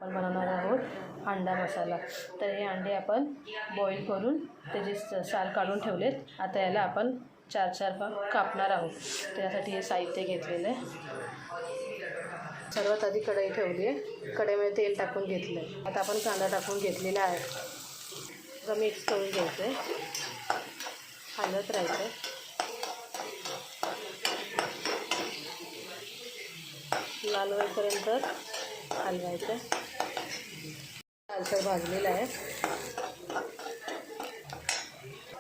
आपण बनवणार आहोत अंडा मसाला। तर हे अंडे आपण बॉईल करून त्याचे साल काढून ठेवलेत। आता याला आपण 4-4 भाग कापणार आहोत। त्यासाठी हे साहित्य घेतलेलं आहे। सर्वात आधी कढई ठेवली आहे। कढईमध्ये तेल टाकून घेतलं आहे। आता आपण कांदा टाकून घेतलेला आहे। आता मिक्स करून घ्यायचं आहे, हलवत राहायचं आहे। लाल होईपर्यंत हलवायचं। लालसर भाजलेला आहे।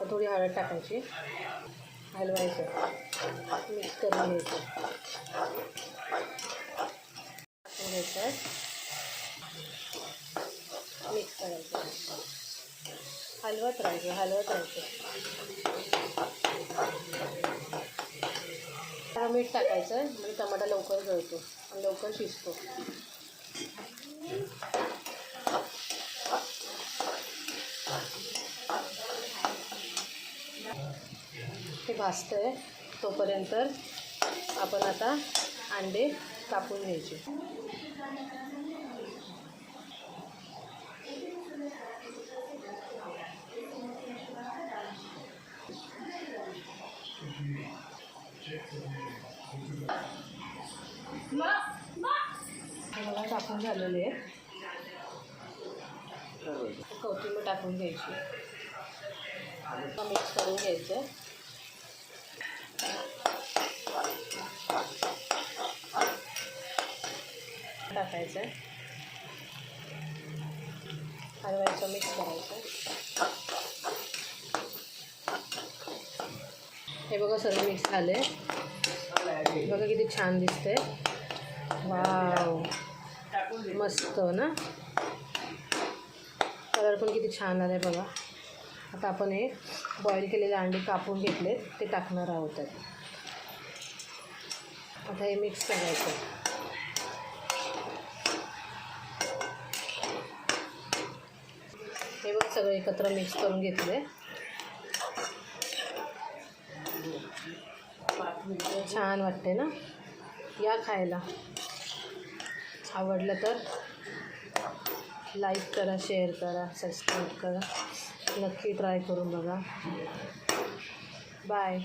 थोडी हळद टाकायची, हलवायचं, मिक्स करून घ्यायचं, टाकून घ्यायचं, मिक्स करायचं, हलवत राहायचं। मीठ टाकायचं म्हणजे टमाटा लवकर जळतो आणि लवकर शिजतो। हे भाजतंय तोपर्यंत आपण आता अंडे कापून घ्यायचे। मला कापून झालेले आहे। कोथिंबीर टाकून घ्यायची, मिक्स करून घ्यायचं। टाकायचं, हलवायचं, मिक्स करायचं। हे बघा सर्व मिक्स झाले। बघा किती छान दिसते। वाव, मस्त ना, कलर पण किती छान आला आहे बघा। आता आपण हे बॉईल केलेले अंडे कापून घेतले ते टाकणार आहोत। आता हे मिक्स करायचं। हे बघ सगळं एकत्र मिक्स करून घेतले। छान वाटते ना, या खायला। आवडलं तर लाईक करा, शेअर करा, सबस्क्राईब करा। नक्की ट्राय करून बघा। बाय।